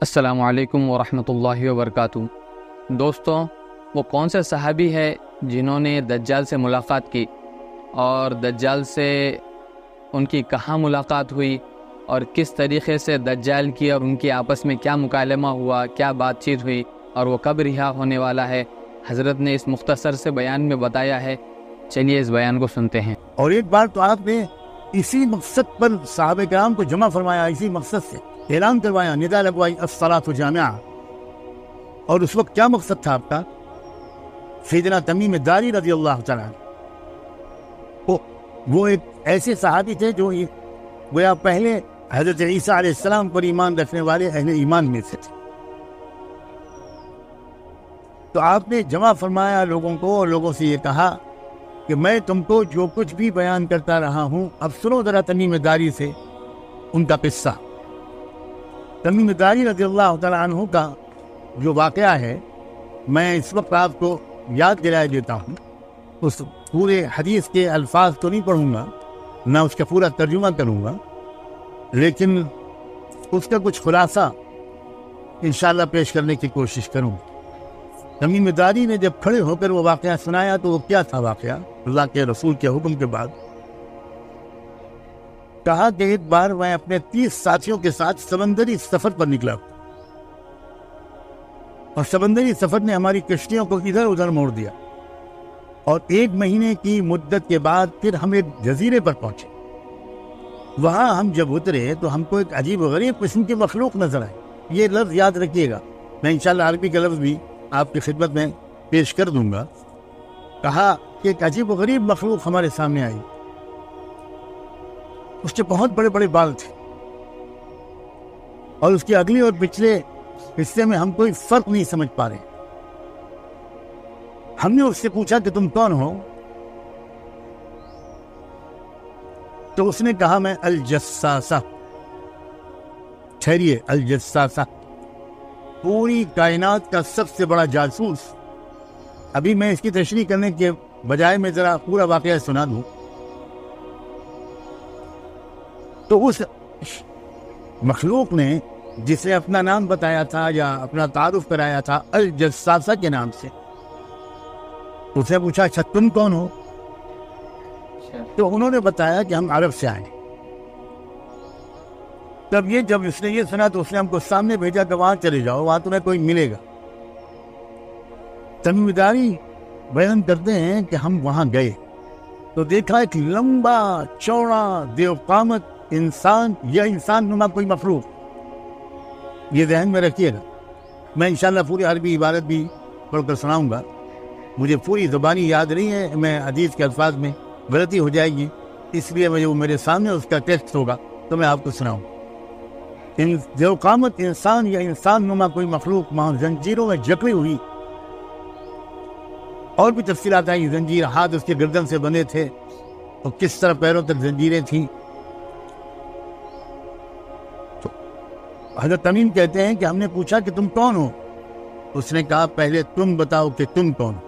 السلام علیکم ورحمۃ اللہ وبرکاتہ۔ دوستوں، وہ کون سے صحابی ہے جنہوں نے دجال سے ملاقات کی اور دجال سے ان کی کہاں ملاقات ہوئی اور کس طریقے سے دجال کی اور ان کی آپس میں کیا مکالمہ ہوا، کیا بات چیت ہوئی اور وہ کب رہا ہونے والا ہے، حضرت نے اس مختصر سے بیان میں بتایا ہے۔ چلیے اس بیان کو سنتے ہیں۔ اور ایک بار تو آپ نے اسی مقصد پر صحابہ کرام کو جمع فرمایا، اسی مقصد سے اعلان کروایا، ندا لگوائی الصلاۃ جامعہ۔ اور اس وقت کیا مقصد تھا آپ کا؟ سیدنا تمیم داری رضی اللہ تعالیٰ عنہ، وہ ایک ایسے صحابی تھے جو گویا پہلے حضرت عیسیٰ علیہ السلام پر ایمان رکھنے والے اہل ایمان میں سے تھے۔ تو آپ نے جمع فرمایا لوگوں کو اور لوگوں سے یہ کہا کہ میں تم کو جو کچھ بھی بیان کرتا رہا ہوں، اب سنو ذرا تمیم داری سے ان کا قصہ۔ تمیم داری رضی اللہ تعالیٰ عنہ کا جو واقعہ ہے، میں اس وقت آپ کو یاد دلائے دیتا ہوں۔ اس پورے حدیث کے الفاظ تو نہیں پڑھوں گا، نہ اس کا پورا ترجمہ کروں گا، لیکن اس کا کچھ خلاصہ انشاءاللہ پیش کرنے کی کوشش کروں گا۔ تمیم داری نے جب کھڑے ہو کر وہ واقعہ سنایا تو وہ کیا تھا واقعہ؟ اللہ کے رسول کے حکم کے بعد کہا کہ ایک بار میں اپنے 30 ساتھیوں کے ساتھ سمندری سفر پر نکلا اور سمندری سفر نے ہماری کشتیوں کو ادھر ادھر موڑ دیا، اور 1 مہینے کی مدت کے بعد پھر ہم ایک جزیرے پر پہنچے۔ وہاں ہم جب اترے تو ہم کو ایک عجیب و غریب قسم کی مخلوق نظر آئی۔ یہ لفظ یاد رکھیے گا، میں انشاءاللہ عربی کا لفظ بھی آپ کی خدمت میں پیش کر دوں گا۔ کہا کہ ایک عجیب و غریب مخلوق ہمارے سامنے آئی، اس کے بہت بڑے بڑے بال تھے اور اس کے اگلے اور پچھلے حصے میں ہم کوئی فرق نہیں سمجھ پا رہے۔ ہم نے اس سے پوچھا کہ تم کون ہو؟ تو اس نے کہا میں الجساسہ۔ ٹھہریے، الجساسہ پوری کائنات کا سب سے بڑا جاسوس۔ ابھی میں اس کی تشریح کرنے کے بجائے میں ذرا پورا واقعہ سنا دوں۔ تو اس مخلوق نے جسے اپنا نام بتایا تھا یا اپنا تعارف کرایا تھا الجساسہ کے نام سے، اسے پوچھا اچھا تم کون ہو؟ تو انہوں نے بتایا کہ ہم عرب سے آئے۔ تب جب اس نے یہ سنا تو اس نے ہم کو سامنے بھیجا کہ وہاں چلے جاؤ، وہاں تمہیں کوئی ملے گا۔ تمیم داری بیان کرتے ہیں کہ ہم وہاں گئے تو دیکھا ایک لمبا چوڑا دیو قامت انسان یا انسان نما کوئی مخلوق۔ یہ ذہن میں رکھیے گا، میں انشاءاللہ پوری عربی عبارت بھی پڑھ کر سناؤں گا۔ مجھے پوری زبانی یاد نہیں ہے، میں حدیث کے الفاظ میں غلطی ہو جائے گی، اس لیے وہ میرے سامنے اس کا ٹیکسٹ ہوگا تو میں آپ کو سناؤں۔ دیو قامت انسان یا انسان نما کوئی مخلوق وہاں زنجیروں میں جکڑی ہوئی، اور بھی تفصیلات آئی۔ زنجیر، ہاتھ اس کے گردن سے بندھے تھے اور کس طرح پیروں تک زنجیریں تھیں۔ تو حضرت تمیم کہتے ہیں کہ ہم نے پوچھا کہ تم کون ہو؟ اس نے کہا پہلے تم بتاؤ کہ تم کون ہو؟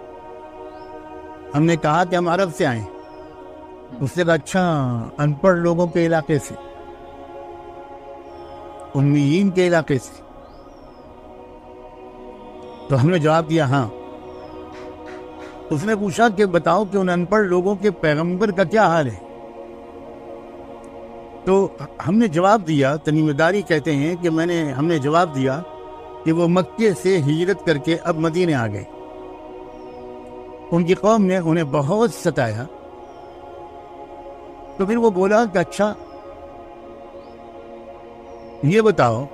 ہم نے کہا کہ ہم عرب سے آئے۔ اس نے کہا اچھا، ان پڑھ لوگوں کے علاقے سے، امیین کے علاقے سے؟ تو ہم نے جواب دیا ہاں۔ اس نے پوچھا کہ بتاؤ کہ ان ان پڑھ لوگوں کے پیغمبر کا کیا حال ہے؟ تو ہم نے جواب دیا، تمیم داری کہتے ہیں کہ ہم نے جواب دیا کہ وہ مکے سے ہجرت کر کے اب مدینے آ گئے، ان کی قوم نے انہیں بہت ستایا۔ تو پھر وہ بولا کہ اچھا یہ بتاؤ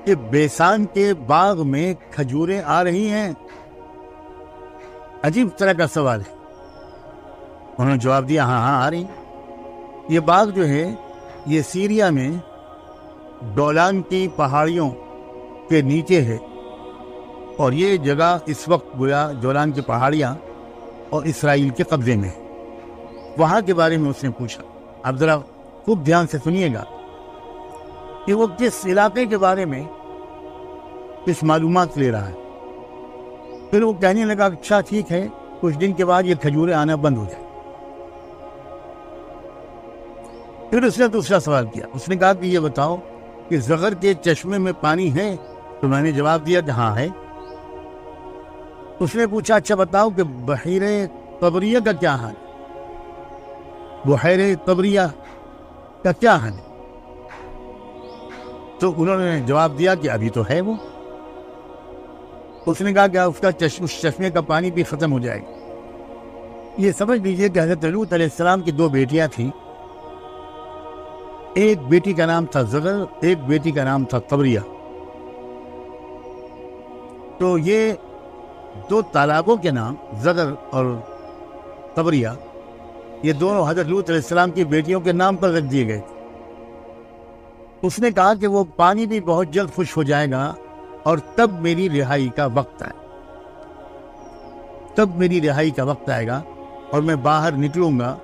کہ بیسان کے باغ میں کھجوریں آ رہی ہیں؟ عجیب طرح کا سوال ہے۔ انہوں نے جواب دیا ہاں ہاں آ رہی ہیں۔ یہ باغ جو ہے یہ سیریا میں گولان کی پہاڑیوں کے نیچے ہے، اور یہ جگہ اس وقت گویا گولان کی پہاڑیاں اور اسرائیل کے قبضے میں ہے۔ وہاں کے بارے میں اس نے پوچھا۔ آپ ذرا خوب دھیان سے سنیے گا کہ وہ کس علاقے کے بارے میں کس معلومات لے رہا ہے۔ پھر وہ کہنے لگا اچھا ٹھیک ہے، کچھ دن کے بعد یہ کھجوریں آنا بند ہو جائے۔ پھر اس نے دوسرا سوال کیا، اس نے کہا کہ یہ بتاؤ کہ زغر کے چشمے میں پانی ہے؟ تو میں نے جواب دیا کہ ہاں ہے۔ اس نے پوچھا اچھا بتاؤ کہ بحیرہ طبریہ کا کیا حال ہے؟ بحیرہ طبریہ کا کیا حال ہے؟ تو انہوں نے جواب دیا کہ ابھی تو ہے وہ۔ اس نے کہا کہ اس چشمے کا پانی بھی ختم ہو جائے گا۔ یہ سمجھ لیجئے کہ حضرت لوط علیہ السلام کی 2 بیٹیاں تھیں، ایک بیٹی کا نام تھا زغر، ایک بیٹی کا نام تھا طبریہ۔ تو یہ 2 تالابوں کے نام زغر اور طبریہ، یہ دونوں حضرت لوط علیہ السلام کی بیٹیوں کے نام پر رکھ دیے گئے تھے۔ اس نے کہا کہ وہ پانی بھی بہت جلد خشک ہو جائے گا اور تب میری رہائی کا وقت آئے، تب میری رہائی کا وقت آئے گا اور میں باہر نکلوں گا۔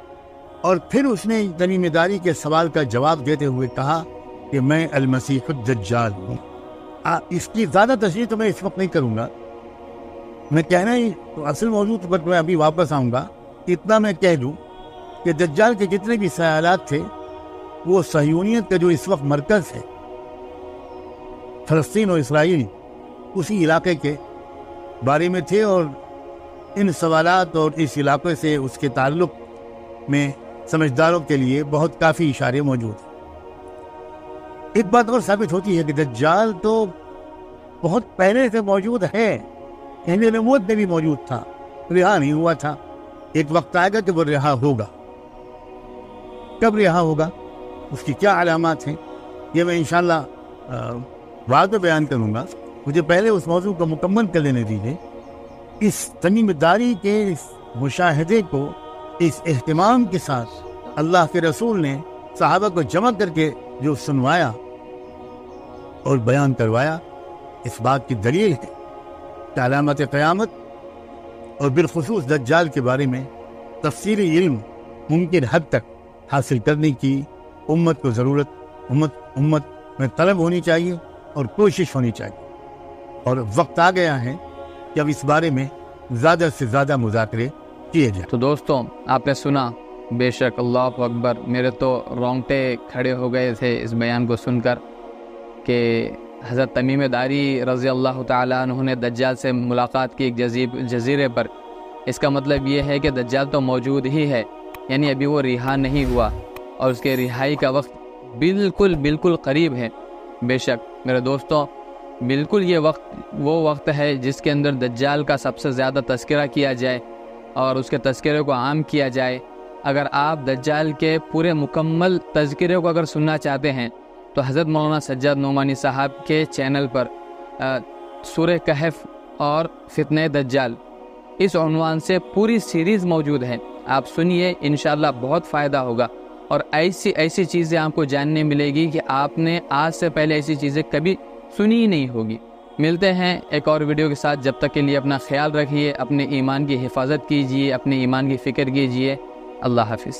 اور پھر اس نے تمیم داری کے سوال کا جواب دیتے ہوئے کہا کہ میں المسیح الدجال ہوں۔ اس کی زیادہ تشریح تو میں اس وقت نہیں کروں گا، میں کہنا ہی تو اصل موضوع پر میں ابھی واپس آؤں گا۔ اتنا میں کہہ دوں کہ دجال کے جتنے بھی خیالات تھے وہ صہیونیت کا جو اس وقت مرکز ہے فلسطین اور اسرائیل، اسی علاقے کے بارے میں تھے، اور ان سوالات اور اس علاقے سے اس کے تعلق میں سمجھداروں کے لیے بہت کافی اشارے موجود ہیں۔ ایک بات اور ثابت ہوتی ہے کہ دجال تو بہت پہلے سے موجود ہے، اہل نبوت میں بھی موجود تھا، رہا نہیں ہوا تھا۔ ایک وقت آئے گا کہ وہ رہا ہوگا۔ کب رہا ہوگا، اس کی کیا علامات ہیں، یہ میں انشاءاللہ بعد میں بیان کروں گا۔ مجھے پہلے اس موضوع کو مکمل کر لینے دیجیے۔ اس تمیم داری کے اس مشاہدے کو اس اہتمام کے ساتھ اللہ کے رسول نے صحابہ کو جمع کر کے جو سنوایا اور بیان کروایا، اس بات کی دلیل ہے کہ علامات قیامت اور بالخصوص دجال کے بارے میں تفصیلی علم ممکن حد تک حاصل کرنے کی امت کو ضرورت، امت میں طلب ہونی چاہیے اور کوشش ہونی چاہیے، اور وقت آ گیا ہے کہ اب اس بارے میں زیادہ سے زیادہ مذاکرے کیے جائیں۔ تو دوستوں، آپ نے سنا، بے شک اللہ اکبر، میرے تو رونگٹے کھڑے ہو گئے تھے اس بیان کو سن کر کہ حضرت تمیم داری رضی اللہ تعالیٰ عنہ نے دجال سے ملاقات کی ایک جزیرے پر۔ اس کا مطلب یہ ہے کہ دجال تو موجود ہی ہے، یعنی ابھی وہ رہا نہیں ہوا اور اس کے رہائی کا وقت بالکل قریب ہے۔ بے شک میرے دوستوں، بالکل یہ وہ وقت ہے جس کے اندر دجال کا سب سے زیادہ تذکرہ کیا جائے اور اس کے تذکرے کو عام کیا جائے۔ اگر آپ دجال کے پورے مکمل تذکرے کو اگر سننا چاہتے ہیں تو حضرت مولانا سجاد نعمانی صاحب کے چینل پر سورہ کہف اور فتنہ دجال اس عنوان سے پوری سیریز موجود ہے، آپ سنیے، انشاءاللہ بہت فائدہ ہوگا، اور ایسی چیزیں آپ کو جاننے ملے گی کہ آپ نے آج سے پہلے ایسی چیزیں کبھی سنی ہی نہیں ہوگی۔ ملتے ہیں ایک اور ویڈیو کے ساتھ، جب تک کے لیے اپنا خیال رکھیے، اپنے ایمان کی حفاظت کیجیے، اپنے ایمان کی فکر کیجیے۔ اللہ حافظ۔